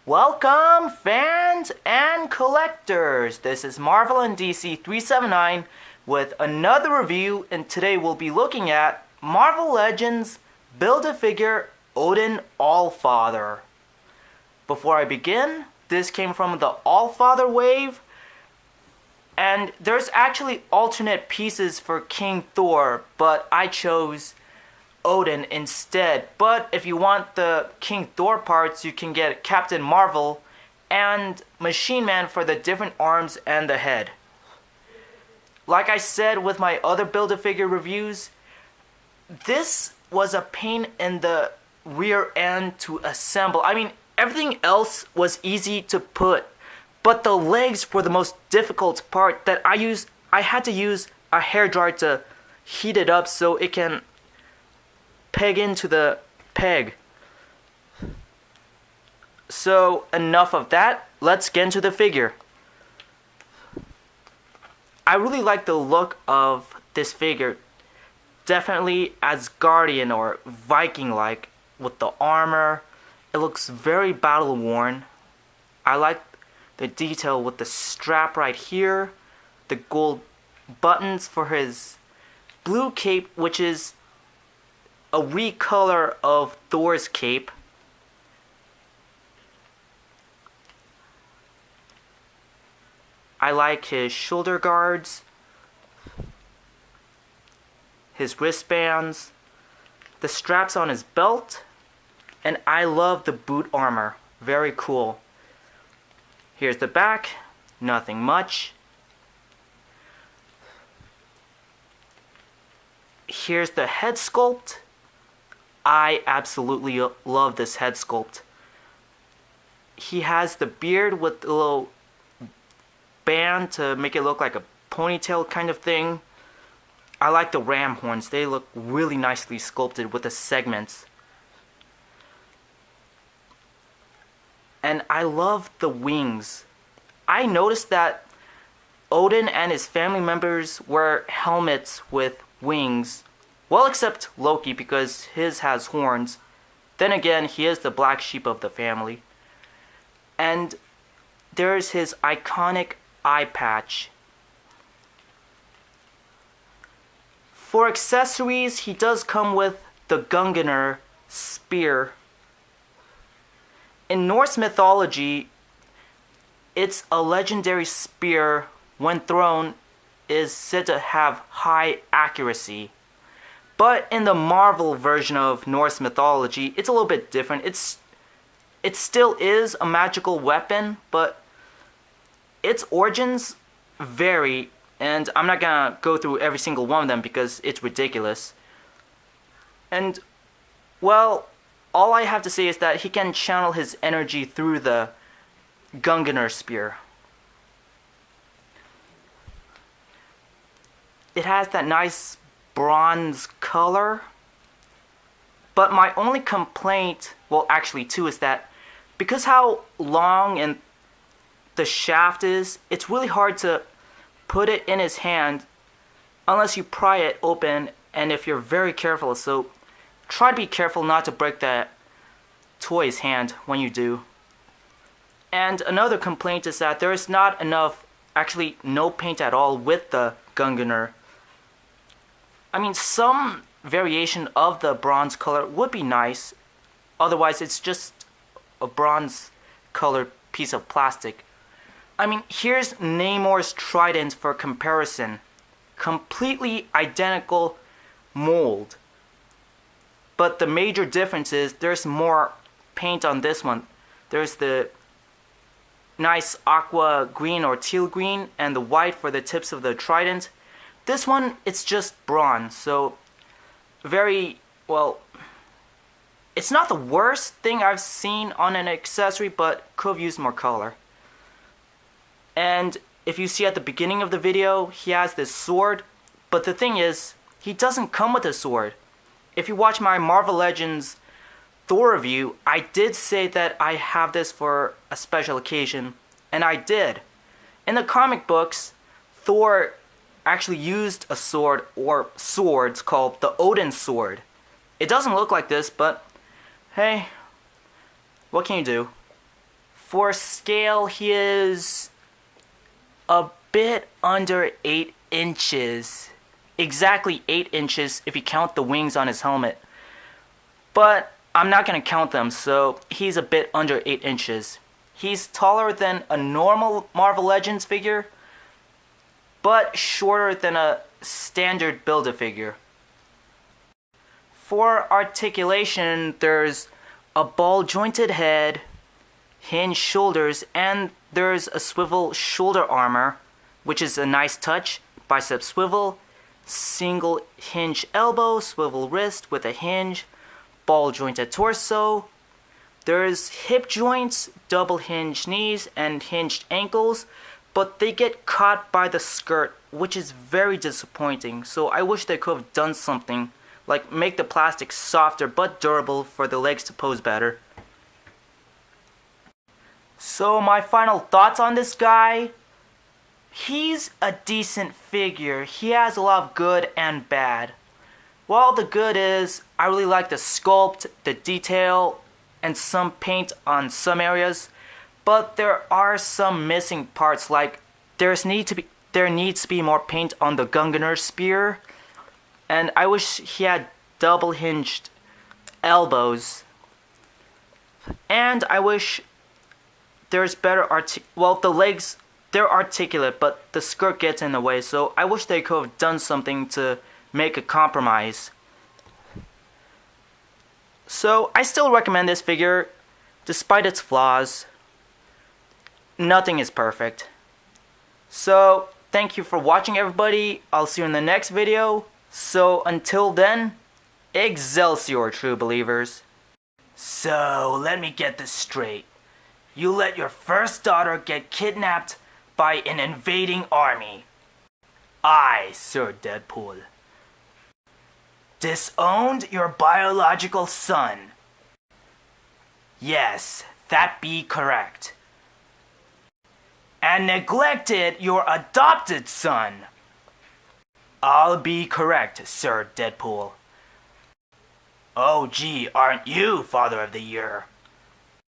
Welcome, fans and collectors! This is Marvel and DC 379 with another review, and today we'll be looking at Marvel Legends Build-A-Figure Odin Allfather. Before I begin, this came from the Allfather wave, and there's actually alternate pieces for King Thor, but I chose Odin instead. But if you want the King Thor parts, you can get Captain Marvel and Machine Man for the different arms and the head. Like I said with my other Build-A-Figure reviews, this was a pain in the rear end to assemble. I mean, everything else was easy to put, but the legs were the most difficult part that I had to use a hairdryer to heat it up so it can peg into the peg. So enough of that, let's get into the figure. I really like the look of this figure. Definitely Asgardian or Viking-like with the armor. It looks very battle-worn. I like the detail with the strap right here, the gold buttons for his blue cape, which is a recolor of Thor's cape. I like his shoulder guards, his wristbands, the straps on his belt, and I love the boot armor. Very cool. Here's the back, nothing much. Here's the head sculpt. I absolutely love this head sculpt. He has the beard with a little band to make it look like a ponytail kind of thing. I like the ram horns. They look really nicely sculpted with the segments. And I love the wings. I noticed that Odin and his family members wear helmets with wings. Well, except Loki, because his has horns. Then again, he is the black sheep of the family. And there's his iconic eye patch. For accessories, he does come with the Gungnir spear. In Norse mythology, it's a legendary spear. When thrown, is said to have high accuracy. But in the Marvel version of Norse mythology, it's a little bit different. It still is a magical weapon, but its origins vary, and I'm not gonna go through every single one of them because it's ridiculous. And, well, all I have to say is that he can channel his energy through the Gungnir spear. It has that nice bronze color, but my only complaint, well actually two, is that because how long and the shaft is, it's really hard to put it in his hand unless you pry it open, and if you're very careful, so try to be careful not to break that toy's hand when you do. And another complaint is that there is not enough, actually no paint at all with the Gungnir. I mean, some variation of the bronze color would be nice. Otherwise, it's just a bronze colored piece of plastic. I mean, here's Namor's trident for comparison. Completely identical mold. But the major difference is there's more paint on this one. There's the nice aqua green or teal green and the white for the tips of the trident. This one, it's just bronze, so very, well, it's not the worst thing I've seen on an accessory, but could have used more color. And if you see at the beginning of the video, he has this sword, but the thing is, he doesn't come with a sword. If you watch my Marvel Legends Thor review, I did say that I have this for a special occasion, and I did. In the comic books, Thor actually used a sword or swords called the Odin sword. It doesn't look like this, but hey, what can you do? For scale, he is a bit under 8 inches. Exactly 8 inches if you count the wings on his helmet. But I'm not going to count them, so he's a bit under 8 inches. He's taller than a normal Marvel Legends figure, but shorter than a standard Build-A-Figure. For articulation, there's a ball-jointed head, hinged shoulders, and there's a swivel shoulder armor, which is a nice touch. Bicep swivel, single hinge elbow, swivel wrist with a hinge, ball-jointed torso. There's hip joints, double hinged knees, and hinged ankles, but they get caught by the skirt, which is very disappointing. So I wish they could have done something, like make the plastic softer but durable for the legs to pose better. So my final thoughts on this guy. He's a decent figure. He has a lot of good and bad. Well, the good is, I really like the sculpt, the detail, and some paint on some areas. But there are some missing parts, like there needs to be more paint on the Gungnir spear. And I wish he had double hinged elbows. And I wish there's better well, the legs, they're articulate, but the skirt gets in the way, so I wish they could have done something to make a compromise. So I still recommend this figure, despite its flaws. Nothing is perfect. So thank you for watching, everybody. I'll see you in the next video. So until then, Excelsior, true believers. So let me get this straight. You let your first daughter get kidnapped by an invading army. I, Sir Deadpool, disowned your biological son. Yes, that be correct. And neglected your adopted son. I'll be correct, Sir Deadpool. Oh gee, aren't you Father of the Year?